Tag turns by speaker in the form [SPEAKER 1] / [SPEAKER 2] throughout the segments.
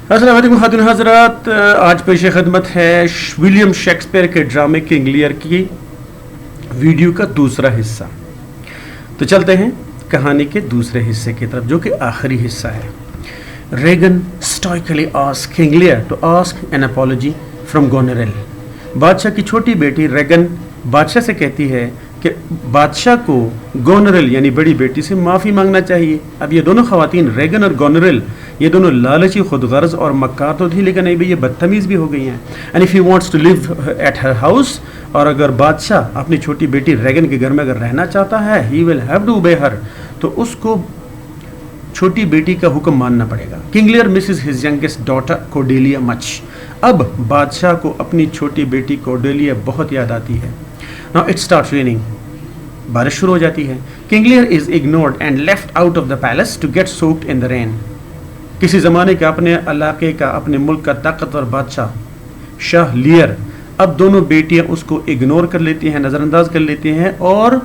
[SPEAKER 1] अस्सलाम वालेकुम खातून हज़रात, आज पेश खदमत है विलियम शेक्सपियर के ड्रामे किंग लियर की वीडियो का दूसरा हिस्सा। तो चलते हैं कहानी के दूसरे हिस्से की तरफ, जो कि आखिरी हिस्सा है। Regan stoically asked King Lear to ask an apology from Goneril. बादशाह की छोटी बेटी रेगन बादशाह से कहती है कि बादशाह को गोनेरेल यानी बड़ी बेटी से माफ़ी मांगना चाहिए। अब ये दोनों ख़वातीन रेगन और गोनेरेल ये दोनों लालची, खुदगर्ज और मक्कार तो थी, लेकिन अभी ये बदतमीज़ भी हो गई हैं। And if he wants to live at her house, और अगर बादशाह अपनी छोटी बेटी रेगन के घर में अगर रहना चाहता है, he will have to obey हर, तो उसको छोटी बेटी का हुक्म मानना पड़ेगा। King Lear Mrs his youngest daughter Cordelia much. अब बादशाह को अपनी छोटी बेटी कोर्डेलिया बहुत याद आती है। नाउ इट स्टार्ट्स रेनिंग, बारिश शुरू हो जाती है। King Lear is ignored and left out of the palace to get soaked in the rain. किसी ज़माने का, अपने इलाके का, अपने मुल्क का ताकतवर बादशाह शाह लियर, अब दोनों बेटियां उसको इग्नोर कर लेती हैं, नज़रअंदाज कर लेती हैं और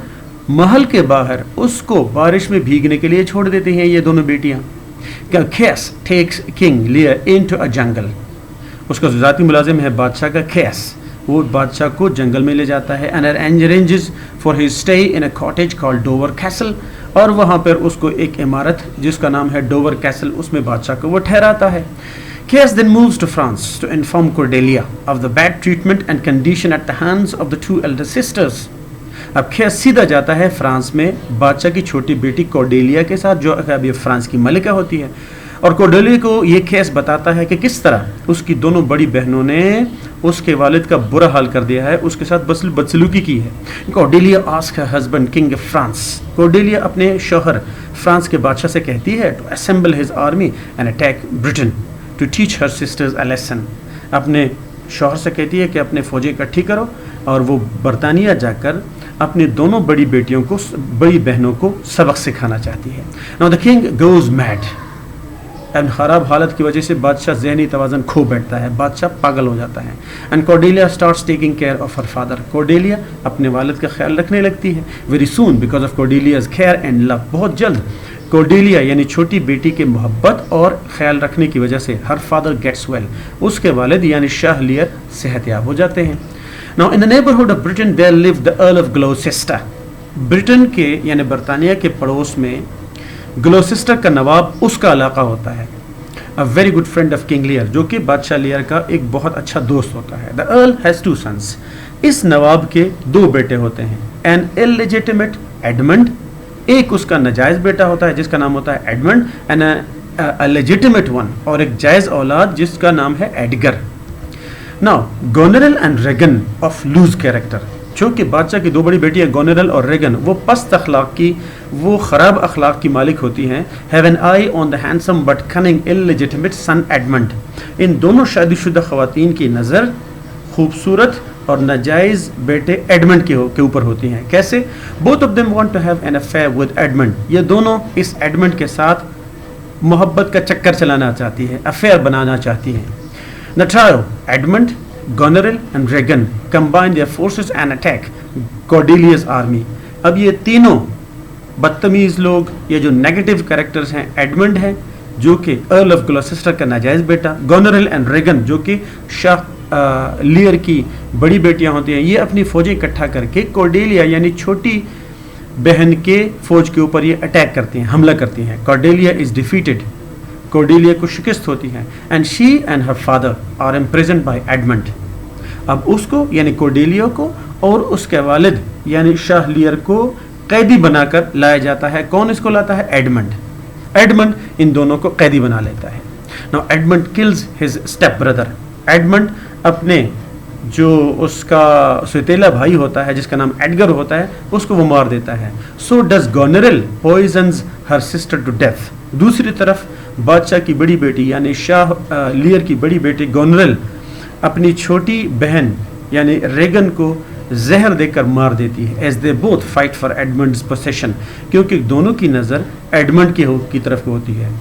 [SPEAKER 1] महल के बाहर उसको बारिश में भीगने के लिए छोड़ देती हैं ये दोनों बेटियां। खेस takes King Lear into a jungle. उसका ज़ाती मुलाजिम है बादशाह का खेस, वो बादशाह को जंगल में ले जाता है। And arranges for his stay in a cottage called Dover castle, और वहाँ पर उसको एक इमारत जिसका नाम है डोवर कैसल, उसमें बादशाह को वो ठहराता है। Case then moves to France to inform Cordelia of the bad treatment and condition at the hands of the two elder sisters. अब केस सीधा जाता है फ्रांस में बादशाह की छोटी बेटी कोर्डेलिया के साथ, जो अभी फ्रांस की मलिका होती है। और कोर्डेलिया को ये केस बताता है कि किस तरह उसकी दोनों बड़ी बहनों ने उसके वालिद का बुरा हाल कर दिया है, उसके साथ बदसलूकी की है। Cordelia ask her husband king of France. Cordelia अपने शौहर फ्रांस के बादशाह से कहती है to assemble his army and attack Britain to teach her sisters a lesson. अपने शौहर से कहती है कि अपने फौजें इकट्ठी करो और वो बरतानिया जाकर अपनी दोनों बड़ी बेटियों को, बड़ी बहनों को सबक सिखाना चाहती है। Now the king goes mad, and ख़राब हालत की वजह से बादशाह ज़हनी तवाज़न खो बैठता है, बादशाह पागल हो जाता है। And Cordelia starts taking care of her father. Cordelia अपने वालिद का ख्याल रखने लगती है। Very soon because of Cordelia's care and love, बहुत जल्द कोर्डेलिया यानी छोटी बेटी के मोहब्बत और ख्याल रखने की वजह से हर फादर गेट्स वेल, उसके वालिद यानी शाह लियर सेहतयाब हो जाते हैं। Now in the neighbourhood of Britain there live the Earl of Gloucester. Britain के यानी बरतानिया के पड़ोस में ग्लोसेस्टर का नवाब उसका इलाका होता है। A very good friend of King Lear, जो कि बादशाह लियर का एक बहुत अच्छा दोस्त होता है। The earl has two sons. इस नवाब के दो बेटे होते हैं। एन इलेजिटिमेट एडमंड, एक उसका नाजायज़ बेटा होता है जिसका नाम होता है Edmund, and a legitimate one, और एक जायज़ औलाद जिसका नाम है Edgar. Now Goneril and Regan of loose character, जो कि बादशाह की दो बड़ी बेटियां गोनेरेल और रेगन वो पस्त अखलाक की, वो ख़राब अखलाक की मालिक होती हैं। Have an eye on the handsome but cunning illegitimate son Edmund. इन दोनों शादीशुदा ख़वातीन की नज़र खूबसूरत और नाजायज़ बेटे एडमंड के ऊपर होती हैं। कैसे? Both of them want to have an affair with Edmund. ये दोनों इस एडमंड के साथ मोहब्बत का चक्कर चलाना चाहती है, अफेयर बनाना चाहती हैं। The trio Edmund, Goneril and Regan combine their forces and attack Cordelia's army। अब ये तीनों बदतमीज़ लोग, ये जो नेगेटिव कैरेक्टर्स हैं, एडमंड है जो कि अर्ल ऑफ ग्लोसेस्टर का नाजायज़ बेटा, गोनेरेल एंड रेगन जो कि शाह लियर की बड़ी बेटियां होती हैं, ये अपनी फ़ौजें इकट्ठा करके कोर्डेलिया यानी छोटी बहन के फ़ौज के ऊपर ये अटैक करती हैं, हमला करती हैं। कोर्डेलिया इज़ डिफीटेड, कोर्डेलिया को शिकस्त होती है। And she and her father are imprisoned by Edmund. अब उसको यानी कोर्डेलिया को और उसके वालिद यानी शाह लियर को कैदी बनाकर लाया जाता है। कौन इसको लाता है? एडमंड। एडमंड इन दोनों को कैदी बना लेता है। Now Edmund kills his step brother. Edmund अपने जो उसका सौतेला भाई होता है जिसका नाम एडगर होता है, उसको वो मार देता है। So does Goneril poisons her sister to death. दूसरी तरफ बादशाह की बड़ी बेटी यानी शाह लियर की बड़ी बेटी गोनेरेल अपनी छोटी बहन यानी रेगन को जहर देकर मार देती है। As they both fight for Edmund's possession, क्योंकि दोनों की नज़र एडमंड की तरफ होती है।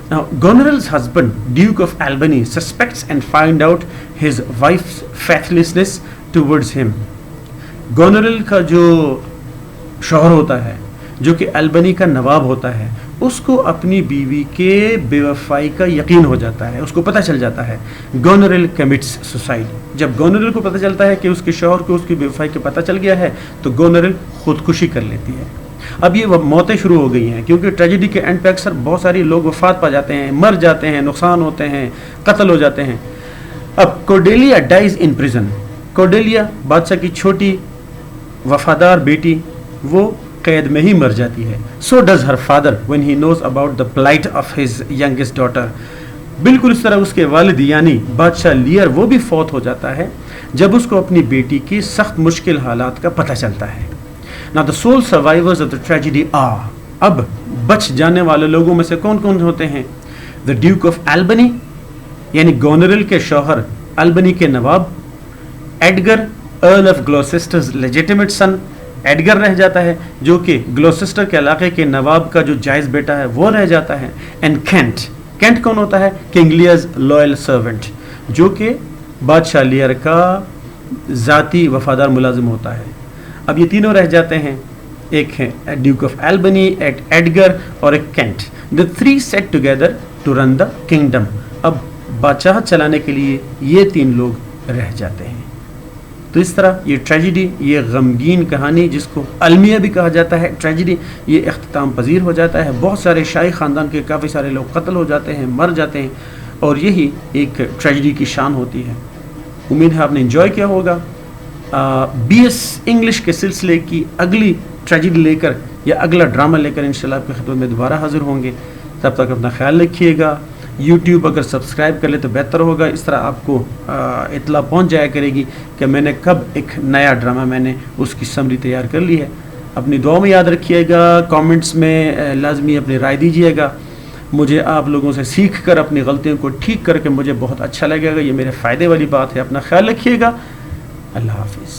[SPEAKER 1] Now, Goneril's husband, Duke of Albany, suspects and find out his wife's faithlessness towards him. Goneril का जो शौहर होता है, जो कि अल्बनी का नवाब होता है, اس کو اپنی بیوی کے بے وفائی کا یقین ہو جاتا ہے, اس کو پتہ چل جاتا ہے. گونریل کمٹس سوسائڈ. جب گونریل کو پتہ چلتا ہے کہ اس کے شوہر کو اس کی بے وفائی کا پتہ چل گیا ہے تو گونریل خودکشی کر لیتی ہے. اب یہ موتیں شروع ہو گئی ہیں, کیونکہ ٹریجڈی کے اینڈ پہ اکثر بہت ساری لوگ وفات پا جاتے ہیں, مر جاتے ہیں, نقصان ہوتے ہیں, قتل ہو جاتے ہیں. اب کورڈیلیا ڈائز ان پریزن. کورڈیلیا بادشاہ کی چھوٹی وفادار بیٹی وہ قید میں ہی مر جاتی ہے. So does her father when he knows about the plight of his youngest daughter. بالکل اس طرح اس کے والد یعنی بادشاہ لیئر وہ بھی فوت ہو جاتا ہے جب اس کو اپنی بیٹی کی سخت مشکل حالات کا پتہ چلتا ہے. Now the sole survivors of the tragedy are, اب بچ جانے والے لوگوں میں سے کون کون ہوتے ہیں؟ The Duke of Albany یعنی گونریل کے شوہر البنی کے نواب. Edgar Earl of Gloucester's legitimate son. Edgar رہ جاتا ہے جو کہ گلوسسٹر کے علاقے کے نواب کا جو جائز بیٹا ہے وہ رہ جاتا ہے. And Kent. کینٹ کون ہوتا ہے؟ کنگ لیئرز لوئل سرونٹ, جو کہ بادشاہ لیئر کا ذاتی وفادار ملازم ہوتا ہے. اب یہ تینوں رہ جاتے ہیں, ایک ہے ڈیوک آف ایلبنی, ایک ایڈگر اور ایک Kent. The three set together to run the kingdom. اب بادشاہت چلانے کے لیے یہ تین لوگ رہ جاتے ہیں. تو اس طرح یہ ٹریجڈی, یہ غمگین کہانی جس کو المیہ بھی کہا جاتا ہے ٹریجڈی, یہ اختتام پذیر ہو جاتا ہے. بہت سارے شاہی خاندان کے کافی سارے لوگ قتل ہو جاتے ہیں, مر جاتے ہیں, اور یہی ایک ٹریجڈی کی شان ہوتی ہے. امید ہے آپ نے انجوائے کیا ہوگا. بی ایس انگلش کے سلسلے کی اگلی ٹریجڈی لے کر یا اگلا ڈرامہ لے کر انشاءاللہ آپ کی خدمت میں دوبارہ حاضر ہوں گے. تب تک اپنا خیال رکھیے گا. یوٹیوب اگر سبسکرائب کر لے تو بہتر ہوگا, اس طرح آپ کو اطلاع پہنچ جایا کرے گی کہ میں نے کب ایک نیا ڈرامہ میں نے اس کی سمری تیار کر لی ہے. اپنی دعا میں یاد رکھیے گا, کامنٹس میں لازمی اپنی رائے دیجیے گا. مجھے آپ لوگوں سے سیکھ کر اپنی غلطیوں کو ٹھیک کر کے مجھے بہت اچھا لگے گا, یہ میرے فائدے والی بات ہے. اپنا خیال رکھیے گا. اللہ حافظ.